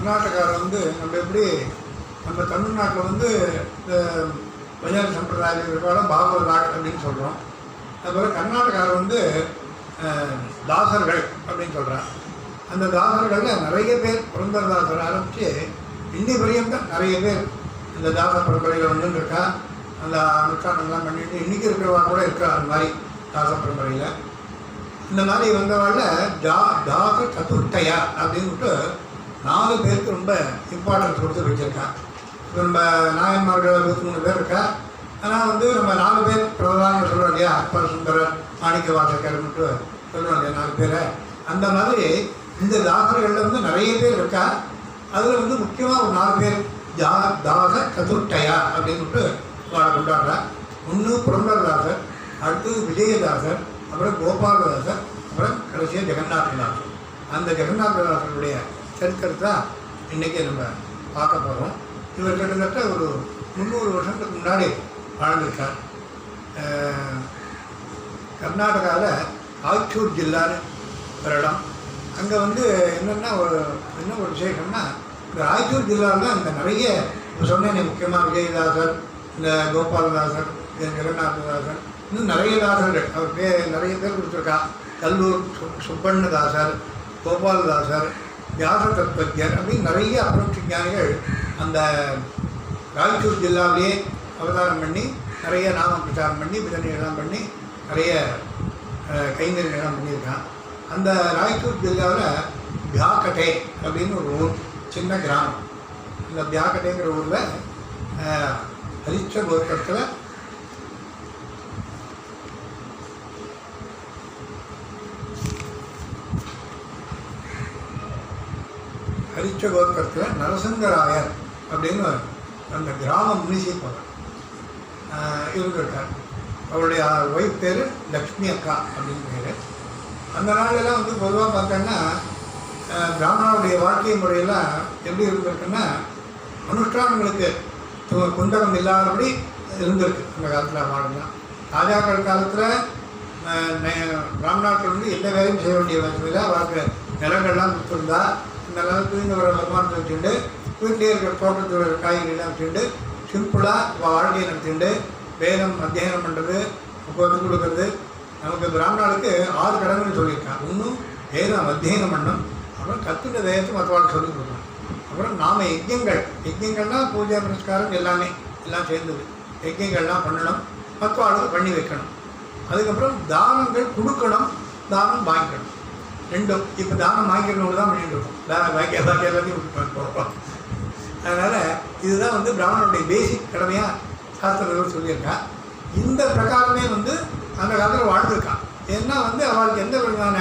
கர்நாடகாவில் வந்து நம்ம எப்படி நம்ம தமிழ்நாட்டில் வந்து இந்த பஜாரி சம்பிரதாயம் இருக்கிற பாகவதாள் அப்படின்னு சொல்கிறோம். அதுபோல் கர்நாடகாவில் வந்து தாசர்கள் அப்படின்னு சொல்கிறான். அந்த தாசர்களில் நிறைய பேர் புரந்தரதாசர் ஆரம்பித்து இன்னி வரையும் தான் நிறைய பேர் இந்த தாச பரம்பரையில் வந்து இருக்கா. அந்த அனுஷ்டானங்கள்லாம் பண்ணிட்டு இன்றைக்கி இருக்கிறவா கூட இருக்கா. அந்த மாதிரி தாச பரம்பரையில் இந்த மாதிரி வந்தவாழில் தாச சதுர்த்தையா அப்படின்ட்டு 4 பேருக்கு ரொம்ப இம்பார்ட்டன்ஸ் கொடுத்து வச்சுருக்கான். இப்போ நம்ம நாயன்மார்கள் 23 பேர் இருக்கா. ஆனால் வந்து நம்ம 4 பேர் பிரதான சொல்கிறோம் இல்லையா, அப்பர் சுந்தரர் மாணிக்க வாசகர்ன்ட்டு சொல்கிறோம் இல்லையா 4 பேரை. அந்த மாதிரி இந்த தாசர்களில் வந்து நிறைய பேர் இருக்கா. அதில் வந்து முக்கியமாக ஒரு 4 பேர் தாச சதுர்த்தையா அப்படின்ட்டு கொண்டாடுறா. ஒன்று புரந்தரதாசர், அடுத்தது விஜயதாசர், அப்புறம் கோபாலதாசர், அப்புறம் கடைசியாக ஜெகநாததாசர். அந்த ஜெகநாததாசருடைய சரித்திரத்தை தான் இன்றைக்கி நம்ம பார்க்க போகிறோம். இவர் கிட்டத்தட்ட ஒரு 300 வருஷத்துக்கு முன்னாடி வாழ்ந்திருக்கார். கர்நாடகாவில் ஆச்சூர் ஜில்லான்னு ஒரு இடம். அங்கே வந்து என்ன ஒரு விசேஷம்னா, இந்த ஆச்சூர் ஜில்லாவில் இந்த நிறைய சொன்னேன் முக்கியமாக விஜயதாசர், இந்த கோபாலதாசர், ஜெகநாததாசர், இன்னும் நிறைய தாசர்கள் அவர் நிறைய பேர் கொடுத்துருக்கா. கல்லூர் சுப்பண்ணதாசர், கோபாலதாசர், வியாச தத்துவஜர் அப்படின்னு நிறைய அப்ரோட்சி ஞானிகள் அந்த ராய்ச்சூர் ஜில்லாவிலேயே அவதாரம் பண்ணி நிறைய நாம பிரச்சாரம் பண்ணி விதனைகள்லாம் பண்ணி நிறைய கைங்கரியங்கள்லாம் பண்ணியிருக்கான். அந்த ராய்ச்சூர் ஜில்லாவில் பியாக்கட்டே அப்படின்னு ஒரு ஊர், சின்ன கிராமம். இந்த பியாக்கட்டேங்கிற ஊரில் ஹரிச்ச கோத்திரத்தில் நரசிங்கராயர் அப்படின்னு அந்த கிராம முனிசிபல் இருந்திருக்கார். அவருடைய ஒய்ஃப் பேர் லக்ஷ்மி அக்கா அப்படின்னு பேர். அந்த நாளெல்லாம் வந்து பொதுவாக பார்த்தோன்னா பிராமணருடைய வாழ்க்கை முறையெல்லாம் எப்படி இருந்திருக்குன்னா, அனுஷ்டானங்களுக்கு குந்தகம் இல்லாதபடி இருந்திருக்கு அந்த காலத்தில். மாடலாம் ராஜாக்கள் காலத்தில் பிராமணர்கள் வந்து எந்த வேலையும் செய்ய வேண்டிய வசதியில் அவருக்கு நிலங்கள்லாம் கொடுத்துருந்தா இந்த நிலத்துக்கு இந்த ஒரு வருமானத்தை வச்சுட்டு வீட்டிலே இருக்கிற தோட்டத்தில் காய்கறிலாம் வச்சுட்டு சிம்பிளாக வாழ்க்கையை நடத்திட்டு வேதம் அத்தியனம் பண்ணுறது, கற்றுக் கொடுக்கறது. நமக்கு பிராமணர்களுக்கு 6 கடமைகள் சொல்லியிருக்கான். இன்னும் வேதம் அத்தியனம் பண்ணணும், அப்புறம் கற்றுக்க வேதத்தை மற்றவாளுக்கு சொல்லிக் கொடுக்கணும், அப்புறம் நாம் யஜ்யங்கள்லாம் பூஜை புரஸ்காரம் எல்லாம் சேர்ந்தது. யஜ்யங்கள்லாம் பண்ணணும், மற்றவாளுக்கு பண்ணி வைக்கணும். அதுக்கப்புறம் தானங்கள் கொடுக்கணும், தானம் வாங்கிக்கணும். 2 இப்போ தானம் வாங்கிக்கிறவங்க தான் பண்ணிட்டு இருக்கோம். பாக்கி எல்லாத்தையும் விட்டு போகிறோம். அதனால் இதுதான் வந்து பிராமணனுடைய பேசிக் கடமையாக சாஸ்திரங்கள் சொல்லியிருக்கா. இந்த பிரகாரமே வந்து அந்த காலத்தில் வாழ்ந்துருக்கான். ஏன்னா வந்து அவளுக்கு எந்த விதமான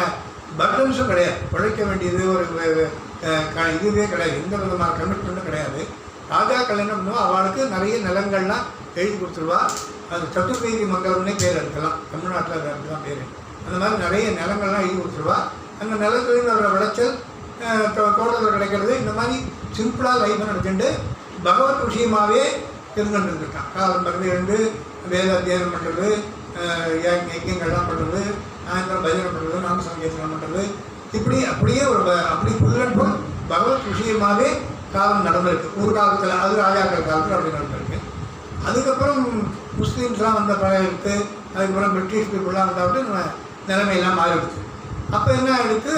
பட்டன்ஸும் கிடையாது, உழைக்க வேண்டியது ஒரு இதுவே கிடையாது, எந்த விதமான கமிட்மெண்ட்டும் கிடையாது. ராஜாக்கள் என்ன பண்ணுவோம், அவளுக்கு நிறைய நிலங்கள்லாம் எழுதி கொடுத்துருவா. அது சதுர்வேதி மங்கலம்னே பேர் இருக்கலாம், தமிழ்நாட்டில் அதுக்கு தான் பேர். அந்த மாதிரி நிறைய நிலங்கள்லாம் எழுதி கொடுத்துருவா. அந்த நிலத்துலேருந்து வர விளைச்சல் தோட்டத்தில் கிடைக்கிறது. இந்த மாதிரி சிம்பிளாக லைஃப்பை நடத்திட்டு பகவத் விஷயமாகவே இருந்துருக்கான். காலம் பிறந்து எழுந்து வேத அத்தியானம் பண்ணுறது, யஜ்யங்கள்லாம் பண்ணுறது, சாயந்தரம் பஜனை பண்ணுறது, நாம சங்கீர்த்தனம் பண்ணுறது, இப்படி அப்படியே அப்படி ஃபுல் அண்ட் ஃபுல் பகவத் விஷயமாகவே காலம் நடந்திருக்கு ஒரு காலத்தில். அது ராஜாக்கள் காலத்தில் அப்படி நடந்திருக்கு. அதுக்கப்புறம் முஸ்லீம்ஸ்லாம் வந்த பழைய எடுத்து, அதுக்கப்புறம் பிரிட்டிஷ் பீப்புளெலாம் வந்தாவிட்டு நம்ம நிலைமையெல்லாம் மாறிடுச்சு. அப்போ என்ன ஆகிடுச்சு,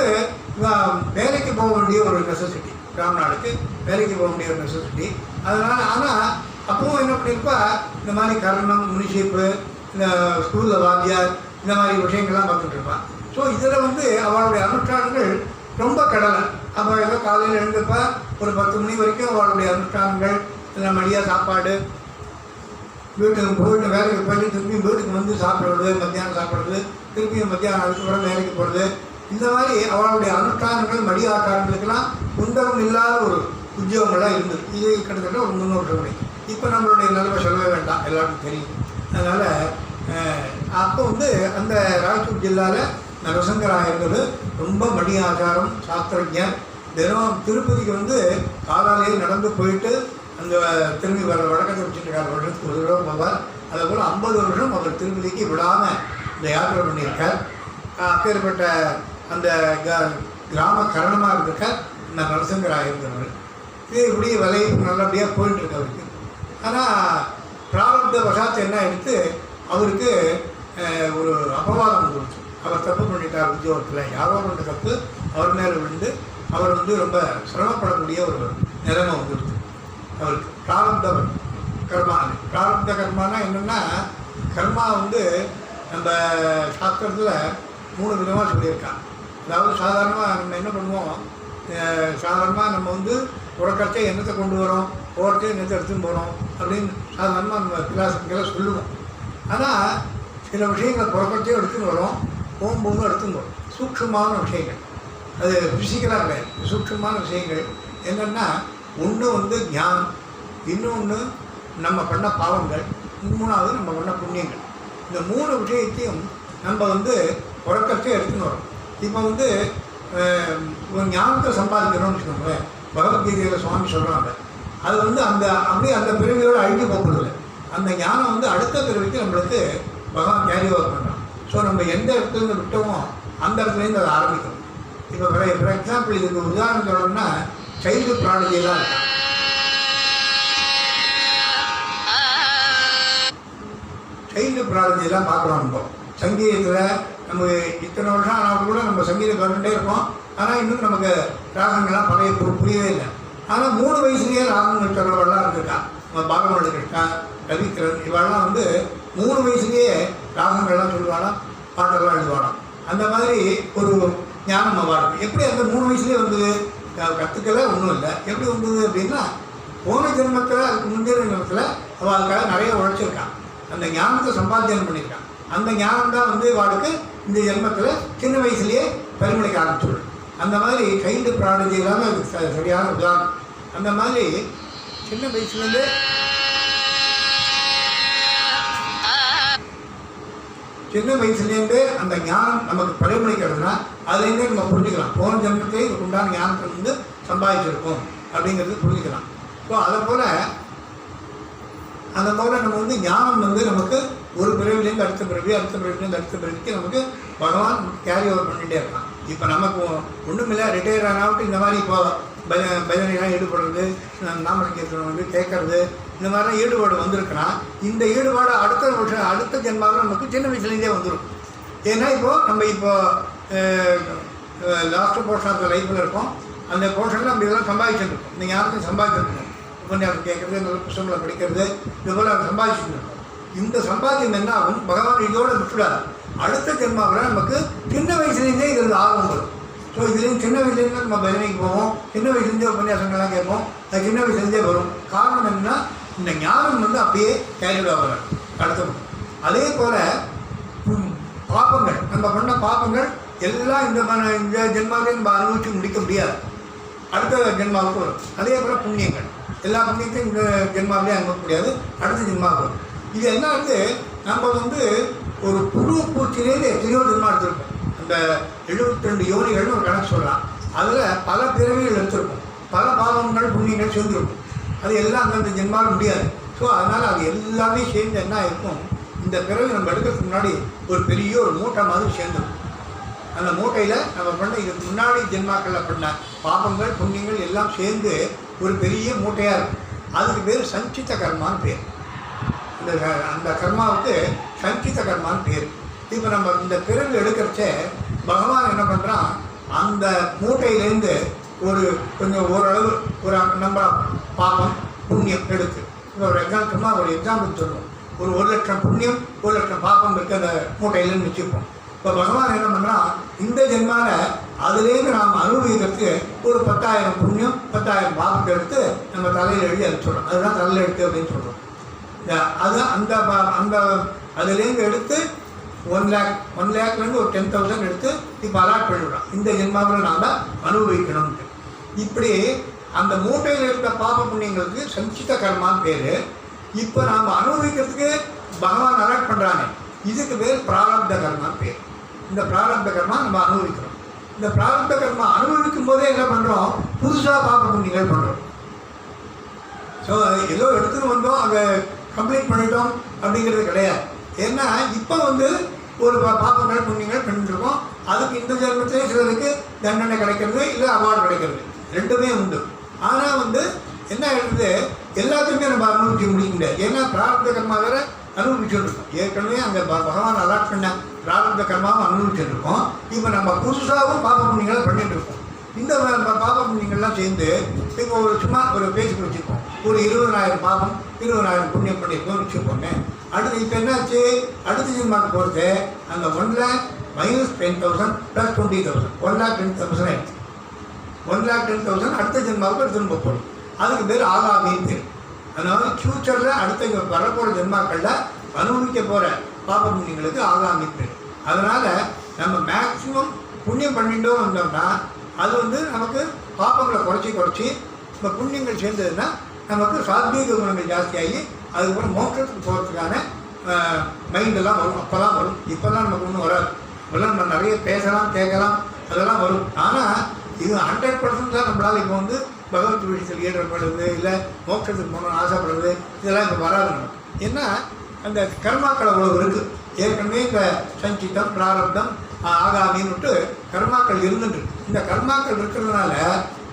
வேலைக்கு போக வேண்டிய ஒரு நெசசிட்டி, பிராமணாளுக்கு வேலைக்கு போக வேண்டிய ஒரு நெசசிட்டி. அதனால் ஆனால் அப்பவும் என்ன பண்ணியிருப்பா, இந்த மாதிரி கர்ணம், முனிஷிப்பு, இந்த ஸ்கூலில் வாத்தியார், இந்த மாதிரி விஷயங்கள்லாம் பார்த்துட்டு இருப்பாள். ஸோ இதில் வந்து அவளுடைய அனுஷ்டானங்கள் ரொம்ப கடலை. அப்போ ஏதோ காலையில் எழுந்திருப்பா, ஒரு 10 மணி வரைக்கும் அவளுடைய அனுஷ்டானங்கள், இல்லை மதியாக சாப்பாடு, வீட்டுக்கு போயிட்டு வேலைக்கு போயிட்டு திரும்பி வீட்டுக்கு வந்து சாப்பிட்றது, மத்தியானம் சாப்பிட்றது, திரும்பியும் மத்தியானம் அதுக்கப்புறம் வேலைக்கு போகிறது. இந்த மாதிரி அவளுடைய அனுஷ்டானங்கள் மடிய ஆட்டாரங்களுக்கெல்லாம் குந்தகம் இல்லாத ஒரு உத்தியோகங்கள்லாம் இருந்தது. இது கிட்டத்தட்ட ஒரு 300 வருஷம். இப்போ நம்மளுடைய நிலைமை சொல்லவே வேண்டாம், எல்லாருக்கும் தெரியும். அதனால் அப்போ வந்து அந்த ராய்ச்சூர் ஜில்லாவில் நரசிங்கராயர் ரொம்ப மடிய ஆச்சாரம், சாஸ்திரஜர். தினம் திருப்பதிக்கு வந்து காலாலேயே நடந்து போயிட்டு அந்த திரும்பி வர வழக்கத்தை வச்சுட்டு வருஷத்துக்கு ஒரு தடவை போவார். அதே போல் 50 வருஷம் அவர் திருப்பதிக்கு விடாமல் இந்த யாத்திரை பண்ணியிருக்கார். அப்பேற்பட்ட அந்த கிராம கரணமாக இருந்திருக்கார் இந்த நரசிங்கராயர். இது இப்படி விலை நல்லபடியாக போயிட்டுருக்கு அவருக்கு. ஆனால் பிராரப்த வசாத்து என்ன எடுத்து அவருக்கு ஒரு அபவாதம் வந்துருச்சு. அவர் தப்பு பண்ணிட்டார் உத்தியோகத்தில், யாரோ பண்ண தப்பு அவர் மேலே விழுந்து அவர் ரொம்ப சிரமப்படக்கூடிய ஒரு நிலைமை வந்துடுச்சு அவருக்கு. பிராரப்த கர்மா. பிராரப்த கர்மானா என்னென்னா, கர்மா நம்ம சாஸ்திரத்தில் 3 விதமாக சொல்லியிருக்காங்க. அதாவது சாதாரணமாக நம்ம என்ன பண்ணுவோம், சாதாரணமாக நம்ம உறக்கத்தை எண்ணத்தை கொண்டு வரோம், போகிறதே எண்ணத்தை எடுத்துன்னு போகிறோம் அப்படின்னு சாதாரணமாக நம்ம பிலாசபிக்கெல்லாம் சொல்லுவோம். ஆனால் சில விஷயங்கள் புறக்கத்தையும் எடுத்துன்னு வரோம், போகும்போதும் எடுத்துன்னு வரும். சூக்ஷமான விஷயங்கள், அது ஃபிசிக்கலாக கிடையாது, சூக்ஷமான விஷயங்கள் என்னென்னா, ஒன்று ஞானம், இன்னொன்று நம்ம பண்ண பாவங்கள், 3வது நம்ம பண்ண புண்ணியங்கள். இந்த 3 விஷயத்தையும் நம்ம உறக்கத்தையும் எடுத்துன்னு வரோம். இப்போ ஒரு ஞானத்தை சம்பாதிக்கணும்னு வச்சுக்கோங்களேன். பகவத்கீதையில் சுவாமி சொல்கிறாங்க, அது அந்த அப்படியே அந்த பிறவியோடு அழிஞ்சு போகிறதில்லை. அந்த ஞானம் அடுத்த பிறவிக்கு நம்மளுக்கு பகவான் கேரி ஓவர் பண்ணுறான். ஸோ நம்ம எந்த இடத்துலேருந்து விட்டோமோ அந்த இடத்துலேருந்து அதை ஆரம்பிக்கணும். இப்போ ஃபார் எக்ஸாம்பிள் இதுக்கு உதாரணம் சொல்லணும்னா, சைல்டு ப்ராடஜியெல்லாம் இருக்காங்க. சைல்டு ப்ராடஜியெல்லாம் பார்க்குறோம். நம்ம சங்கீதத்தில் நம்ம இத்தனை வருஷம் ஆனால் கூட நம்ம சங்கீதம் கற்றுட்டே இருக்கோம். ஆனால் இன்னும் நமக்கு ராகங்கள்லாம் பழைய புரியவே இல்லை. ஆனால் 3 வயசுலேயே ராகங்கள் சொல்கிறவெல்லாம் இருந்திருக்கா. நம்ம பாகவத கிருஷ்ணா, கவிக்கிரன், இவெல்லாம் 3 வயசுலேயே ராகங்கள்லாம் சொல்லுவாளாம், பாட்டெல்லாம் எழுதுவாளாம். அந்த மாதிரி ஒரு ஞானம் அவார்டு. எப்படி அந்த 3 வயசுலேயே கற்றுக்கல ஒன்றும் இல்லை. எப்படி வந்தது அப்படின்னா, போன ஜென்மத்தில் அதுக்கு முந்தைய ஜென்மத்தில் அவள் அதுக்காக நிறைய உழைச்சிருக்கான். அந்த ஞானத்தை சம்பாத்தியம் பண்ணியிருக்கான். அந்த ஞானம் தான் வாழ்க்கை இந்த ஜென்மத்தில் சின்ன வயசுலேயே பரிமளிக்க ஆரம்பிச்சுள்ளது. அந்த மாதிரி சைல்டு ப்ராடஜி எல்லாமே அதுக்கு சரியான உதாரணம். அந்த மாதிரி சின்ன வயசுலேருந்து அந்த ஞானம் நமக்கு பரிமளிக்கிறதுனா அதுலேருந்தே நம்ம புரிஞ்சுக்கலாம். போன ஜென்மத்திலே இதுக்கு உண்டான ஞானத்தை சம்பாதிச்சிருக்கோம் அப்படிங்கிறது புரிஞ்சுக்கலாம். ஸோ அதை போல் நம்ம ஞானம் நமக்கு ஒரு பிறவிலேருந்து அடுத்த பிறவி, அடுத்த பிறவிலேருந்து அடுத்த பிறவிக்கு நமக்கு பகவான் கேரி ஓவர் பண்ணிகிட்டே இருக்கான். இப்போ நமக்கு ஒன்றுமில்லை, ரிட்டையர் ஆனாவிட்டு இந்த மாதிரி இப்போ பஜனைலாம் ஈடுபடுறது, நாமசங்கீர்த்தனம் கேட்கறது, இந்த மாதிரிலாம் ஈடுபாடு வந்திருக்குன்னா, இந்த ஈடுபாடு அடுத்த ஜென்மாவில் நமக்கு சின்ன வயசுலேருந்தே வந்துடும். ஏன்னா நம்ம லாஸ்ட்டு போர்ஷன் ஆஃப் லைஃப்பில் இருக்கோம். அந்த போர்ஷனில் நம்ம இதெல்லாம் சம்பாதிச்சுட்டு இருக்கோம். இந்த ஞானத்தை சம்பாதிச்சுருக்கோம். உபன்யாசம் கேட்குறது, நல்ல புத்தகங்களை படிக்கிறது, இது போல் அதை சம்பாதிச்சுட்டு இருக்கோம். இந்த சம்பாத்தியம் என்ன ஆகும், பகவான் இதோடு விட்டுடாது. அடுத்த ஜென்மாவில் நமக்கு சின்ன வயசுலேருந்தே இதில் ஆர்வம் வரும். ஸோ இதுலேருந்து சின்ன வயசுலேருந்து நம்ம பஜனைக்கு போவோம், சின்ன வயசுலேருந்தே உபன்யாசங்கள்லாம் கேட்போம். அது சின்ன வயசுலேருந்தே வரும். காரணம் என்னென்னா, இந்த ஞானம் அப்படியே கேரிடாக வரும். அடுத்த அதே போல் பாப்பங்கள், நம்ம பண்ண பாப்பங்கள் எல்லாம் இந்த ஜென்மாவிலே நம்ம அனுபவிச்சு முடிக்க முடியாது. அடுத்த ஜென்மாவுக்கு வரும். அதே போல் புண்ணியங்கள், எல்லா புண்ணியத்தையும் இந்த ஜென்மாவிலே அனுபவிக்க முடியாது, அடுத்த ஜென்மாவுக்கு வரும். இது என்ன நம்ம ஒரு புழு பூச்சிலேருந்து எத்தனையோ ஜென்மா எடுத்திருக்கோம். அந்த 72 யோனிகள்னு ஒரு கணக்கு சொல்லலாம். அதில் பல பிறவிகள் எடுத்திருக்கும், பல பாவங்கள் புண்ணியங்கள் சேர்ந்துருக்கும். அது எல்லாம் அந்தந்த ஜென்மாவில் முடியாது. ஸோ அதனால் அது எல்லாமே சேர்ந்து என்ன இருக்கும், இந்த பிறவி நம்ம எடுக்கிறதுக்கு முன்னாடி ஒரு பெரிய ஒரு மூட்டை மாதிரி சேர்ந்துடும். அந்த மூட்டையில் நம்ம பண்ண இதுக்கு முன்னாடி ஜென்மாக்களில் பண்ண பாபங்கள் புண்ணியங்கள் எல்லாம் சேர்ந்து ஒரு பெரிய மூட்டையாக இருக்கும். அதுக்கு பேர் சஞ்சித கர்மான்னு பேர். அந்த கர்மாவுக்கு சஞ்சித கர்மான்னு பேர். இப்போ நம்ம இந்த பிறகு எடுக்கிறச்சே பகவான் என்ன பண்ணுறான், அந்த மூட்டையிலேருந்து கொஞ்சம் ஓரளவு ஒரு நம்ம பாபம் புண்ணியம் எடுத்து, இப்போ ஒரு எக்ஸாம்பிள் சொல்லுவோம். ஒரு 1,00,000 புண்ணியம் 1,00,000 பாபம் இருக்குது அந்த மூட்டையிலேருந்து வச்சுருப்போம். இப்போ பகவான் என்ன பண்ணுறான், இந்த ஜென்மாவில் அதுலேருந்து நாம் அனுபவிக்கிறதுக்கு ஒரு 10,000 புண்ணியம் 10,000 பாபத்தை எடுத்து நம்ம தலையில் எழுதி அது சொல்கிறோம். அதுதான் தலையில் எடுத்து அப்படின்னு சொல்கிறோம். அது அந்த அதுலேருந்து எடுத்து 1,00,000 ஒரு 10,000 எடுத்து இப்போ அலாட் பண்ணிவிடுறோம். இந்த ஜென்மாவில் நாம் அனுபவிக்கணும்ட்டு. இப்படி அந்த மூட்டையில் இருக்க பாப புண்ணியங்களுக்கு சஞ்சித கர்மான்னு பேர். இப்போ நாம் அனுபவிக்கிறதுக்கு பகவான் அலாட் பண்ணுறாங்க. இதுக்கு பேர் பிராரப்த கர்மான்னு பேர். இந்த பிராரப்த கர்மா நம்ம அனுபவிக்கிறோம். இந்த பிராரப்த கர்மா அனுபவிக்கும் போதே என்ன பண்ணுறோம், புதுசாக பாப புண்ணியங்கள் பண்ணுறோம். ஸோ ஏதோ எடுத்துகிட்டு வந்தோம், அதை கம்ப்ளீட் பண்ணிட்டோம் அப்படிங்கிறது கிடையாது. ஏன்னா இப்போ ஒரு பாப்பங்கள் புண்ணியங்கள் பண்ணிட்டுருக்கோம். அதுக்கு இந்த ஜென்மத்திலே சிலருக்கு தண்டனை கிடைக்கிறது, இல்லை அவார்டு கிடைக்கிறது, ரெண்டுமே உண்டு. ஆனால் வந்து என்ன ஆகிடுது, எல்லாத்தையுமே நம்ம அனுபவிக்க முடிய முடியாது. ஏன்னா பிராரப்த கர்மா வேற அனுபவிச்சுட்டு இருக்கோம். ஏற்கனவே அங்கே பகவான் அலாட் பண்ண பிராரப்த கர்மாவும் அனுபவிச்சுட்டு இருக்கோம். இப்போ நம்ம புதுசாகவும் பாப புண்ணியங்களை பண்ணிட்டு இருக்கோம். இந்த பாப புண்ணியங்கள்லாம் சேர்ந்து இப்போ ஒரு சும்மா ஒரு பேச்சுக்கு வச்சுருக்கோம். ஒரு 20,000 பாபம் 20,000 புண்ணியம் பண்ணியிருக்கோம்னு வச்சுக்கோங்க. அடுத்து இப்போ என்னாச்சு, அடுத்த ஜென்மாக்கு போகிறது அந்த 1,00,000 - 10,000 + 20,000 1,10,000 ஆயிடுச்சு. 1,10,000 அடுத்த ஜென்மாவுக்கு எடுத்துன்னு போகணும். அதுக்கு பேர் ஆகாமின்னு பேர். அதனால ஃப்யூச்சரில் அடுத்த வரப்போகிற ஜென்மாக்களில் அனுபவிக்க போகிற பாப புண்ணியங்களுக்கு ஆகாமின்னு பேர். அதனால் நம்ம மேக்சிமம் புண்ணியம் பண்ணிட்டோம் வந்தோம்னா அது வந்து நமக்கு பாப்பங்களை குறைச்சி இப்போ புண்ணியங்கள் சேர்ந்ததுன்னா நமக்கு சாத்வீக குணங்கள் ஜாஸ்தியாகி அதுக்கப்புறம் மோட்சத்துக்கு போகிறதுக்கான மைண்டெல்லாம் வரும். அப்போல்லாம் வரும். இப்போல்லாம் நமக்கு ஒன்றும் வராது. இப்போல்லாம் நம்ம நிறைய பேசலாம் கேட்கலாம் அதெல்லாம் வரும். ஆனால் இது 100% தான் நம்மளால் இப்போ வந்து பகவத் விஷயத்தில் ஈடுபடுறது இல்லை மோட்சத்துக்கு போகணும்னு ஆசைப்படுறது இதெல்லாம் இப்போ வராது நமக்கு. ஏன்னா அந்த கர்மாக்கள் அவ்வளவு இருக்குது. ஏற்கனவே இந்த சஞ்சிதம் பிராரப்தம் ஆகாமின்னு விட்டு கர்மாக்கள் இருந்துட்டு இந்த கர்மாக்கள் இருக்கிறதுனால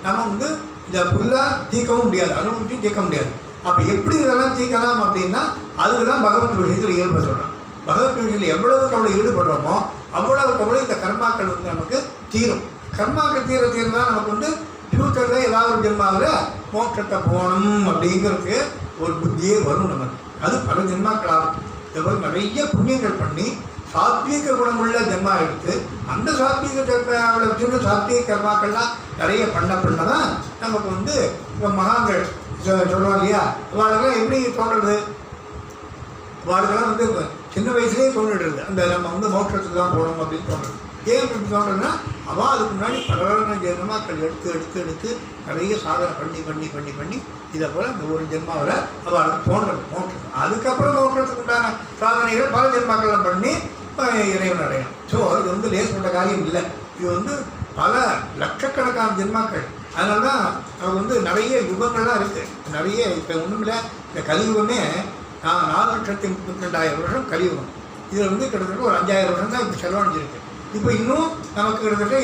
நம்ம வந்து இதை ஃபுல்லாக தீர்க்கவும் முடியாது, அனுபவிச்சும் தீர்க்க முடியாது. அப்போ எப்படி இதெல்லாம் தீர்க்கலாம் அப்படின்னா அதுக்கு தான் பகவத் விஷயத்தில் ஈடுபட சொல்கிறோம். பகவத் விஷயத்தில் எவ்வளவுக்கு அவ்வளோ ஈடுபடுறோமோ அவ்வளவுக்கு அவ்வளோ இந்த கர்மாக்கள் வந்து நமக்கு தீரும். கர்மாக்கள் தீர்தான் நமக்கு வந்து ஃபியூச்சரில் ஏதாவது ஒரு ஜென்மாவில் மோட்சத்தை போகணும் அப்படிங்கிறதுக்கு ஒரு புத்தியே வரும் நமக்கு. அது பல ஜென்மாக்களாகும். இதுபோல் நிறைய புண்ணியங்கள் பண்ணி சாத்வீக குணமுள்ள ஜென்மா எடுத்து அந்த சாத்வீக ஜென்மாவில் வச்சுட்டு சாத்வீக கர்மாக்கள்லாம் நிறைய பண்ண தான் நமக்கு வந்து இப்போ மகான்கள் சொல்லுவோம் இல்லையா, வாழ்க்கெல்லாம் எப்படி தோன்றுறது, வாழ்க்கெல்லாம் வந்து சின்ன வயசுலேயே தோன்றிடுறது அந்த நம்ம வந்து மோட்சத்துக்கு தான் போகணும் அப்படின்னு தோன்றுறது. ஏன் எப்படி தோன்றுறதுன்னா அவள் அதுக்கு முன்னாடி பல ஜென்மாக்கள் எடுத்து நிறைய சாதனை பண்ணி இதை போல் இந்த ஒரு ஜென்மாவில் அவள் அதுக்கு தோன்றது மோட்சம். அதுக்கப்புறம் மோட்சத்துக்கு உண்டான சாதனைகள் பல ஜென்மாக்கள்லாம் பண்ணி இறைவன் அடையணும். ஸோ இது வந்து லேசப்பட்ட காரியம் இல்லை. இது வந்து பல லட்சக்கணக்கான ஜென்மாக்கள். அதனால தான் அவங்க வந்து நிறைய யுகங்கள்லாம் இருக்குது. நிறைய இப்போ ஒன்றுமில்ல, இந்த கலியுகமே 4,32,000 வருஷம் கலியுகம். இதில் வந்து கிட்டத்தட்ட ஒரு 5,000 வருஷம் தான் இப்போ செலவழிஞ்சிருக்கு. இப்போ இன்னும் நமக்கு கிட்டத்தட்ட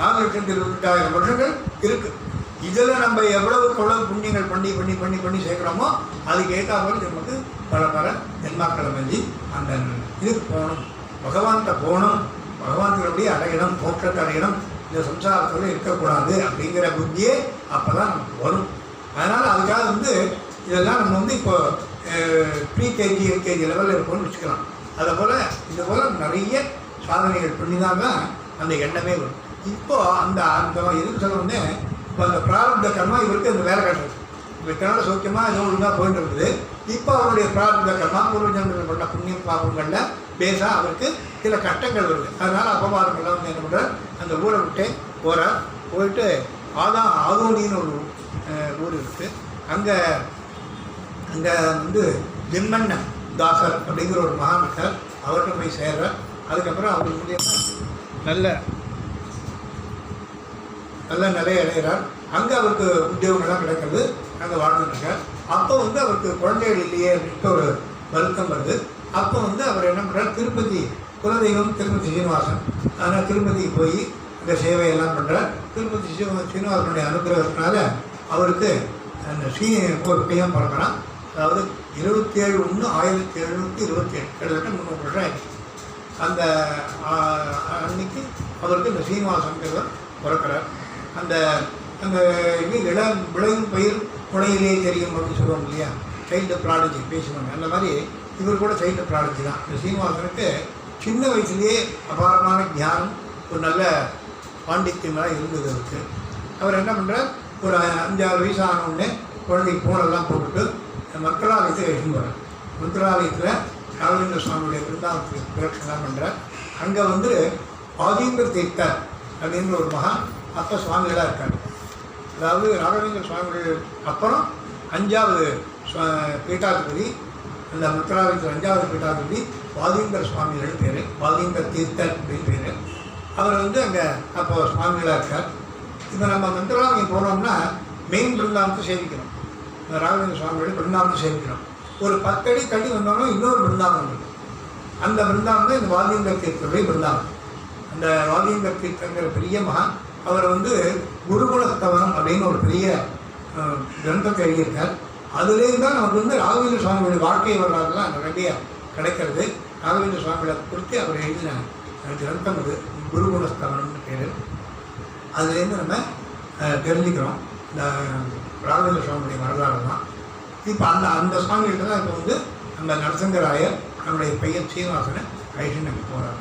4,28,000 வருஷங்கள் இருக்குது. இதில் நம்ம எவ்வளவுக்கு எவ்வளவு புண்ணியங்கள் பண்ணி சேர்க்குறோமோ அதுக்கு ஏற்றாமல் நமக்கு பல ஜென்மாக்களை வந்து அந்த இதுக்கு போகணும், பகவான்கிட்ட போகணும், பகவான்கிட்ட அப்படியே அடையணும், மோட்சத்தை அடையணும், இந்த சம்சாரத்தோடு இருக்கக்கூடாது அப்படிங்கிற புத்தியே அப்போ தான் நமக்கு வரும். அதனால் அதுக்காக வந்து இதெல்லாம் நம்ம வந்து இப்போ ப்ரீகேஜி எல்கேஜி லெவலில் இருக்கணும்னு வச்சுக்கலாம். அதை போல் இது போல் நிறைய சாதனைகள் பண்ணி தான் அந்த எண்ணமே வரும். இப்போது அந்த எதுக்கு சொல்ல வந்து இப்போ அந்த பிராரப்த கர்மா இவருக்கு அந்த வேலை கட்டுறது. இப்போ கன்னட சௌக்கியமாக ஏதோ ஒழுங்காக போயிட்டு இருக்குது. இப்போ அவருடைய பிராரப்த கர்மா பூர்வ ஜென்மத்தில் பண்ண புண்ணிய பாபங்களில் பேசாக அவருக்கு சில கட்டங்கள் வருது. அதனால் அபவாதங்கள்லாம் வந்து என்ன பண்ணுறார், அந்த ஊரை விட்டு போயிட்டு ஆதோனின்னு ஒரு ஊர் இருக்குது. அங்கே வந்து ஜென்மன் தாசர் அப்படிங்கிற ஒரு மகான் இருக்கார். அவர்கிட்ட போய் சேர்றார். அதுக்கப்புறம் அவர் மூலியமாக நல்ல நிலையை அடைகிறார். அங்கே அவருக்கு உத்தியோகங்கள்லாம் கிடைக்கிறது. அங்கே வாழ்ந்துருக்கார். அப்போ வந்து அவருக்கு குழந்தைகள் இல்லையே அப்படின்ட்டு ஒரு வருத்தம் வருது. அப்போ வந்து அவர் என்ன பண்ணுறார், திருப்பதி குலதெய்வம் திருப்பதி சீனிவாசன், அதனால் திருப்பதிக்கு போய் அந்த சேவையெல்லாம் பண்ணுறார். திருப்பதி சீனிவாசனுடைய அனுகிரகத்தினால அவருக்கு அந்த ஒரு பையன் பிறக்கிறான். அதாவது 27/1/1727 கிட்டத்தட்ட 300 வருஷம் ஆயிடுச்சு. அந்த அன்னைக்கு அவருக்கு இந்த சீனிவாசன்கிறவர் பிறக்கிறார். அந்த அந்த இது விளையும் பயிர் முளையிலேயே தெரியும் அப்படின்னு சொல்லுவாங்க இல்லையா, சைல்டு ப்ராடஜி பேசுவாங்க. அந்த மாதிரி இவர் கூட சைல்டு ப்ராடஜி தான். இந்த சீனிவாசனுக்கு சின்ன வயசுலேயே அபாரமான ஞானம், ஒரு நல்ல பாண்டித்யமாக இருந்தது அவருக்கு. அவர் என்ன பண்ணுறார், ஒரு 5-6 வயசு ஆனவுடனே குழந்தைக்கு பூனெல்லாம் போட்டுட்டு மந்திராலயத்தை எழுதி போகிறார். மந்திராலயத்தில் ராகவேந்திர சுவாமியுடைய பிருந்தாவனத்துக்கு பிரதட்சணம் பண்ணுறார். அங்கே வந்து ஆதீந்திர தீர்த்தர் அப்படின்ற ஒரு மகான் அப்போ சுவாமிகளாக இருக்கார். அதாவது ராகவேந்திர சுவாமிகள் அப்புறம் 5வது பீட்டாதிபதி, அந்த மந்திராலயத்தில் 5வது பீட்டாதிபதி வாதீந்திர சுவாமிகள் பேர், வாதீந்திர தீர்த்தர் அப்படின்னு பேர். அவர் வந்து அங்கே அப்போ சுவாமிகளாக இருக்கார். இப்போ நம்ம மந்திராலயம் போனோம்னா மெயின் பிருந்தாவனத்தை சேவிக்கணும். ராகவேந்திர சுவாமிகள் பிருந்தாவனத்தை சேவிக்கணும். ஒரு 10 அடி தள்ளி வந்தோம்னா இன்னொரு பிருந்தாவனம் இருக்குது. அந்த பிருந்தாவனம் தான் இந்த வாதீந்திர தீர்த்தருடைய பிருந்தாவனம். அந்த வாதீந்திர தீர்த்தங்கிற பெரிய மகான் அவர் வந்து குருகுலஸ்தவனம் அப்படின்னு ஒரு பெரிய கிரந்தத்தை எழுதியிருக்கார். அதுலேருந்து தான் நமக்கு வந்து ராகவேந்திர சுவாமியோட வாழ்க்கை வரலாறுலாம் நிறைய கிடைக்கிறது. ராகவேந்திர சுவாமிகளை குறித்து அவர் எழுதின கிரந்தம் இது குருகுலஸ்தவனம்னு பேர். அதுலேருந்து நம்ம தெரிஞ்சுக்கிறோம் இந்த ராகவேந்திர சுவாமியுடைய வரலாறு தான். இப்போ அந்த சுவாமிகிட்ட தான் இப்போ வந்து நம்ம நரசிங்கராயர் நம்முடைய பையன் சீனிவாசனை கழிச்சு நம்ம போகிறார்.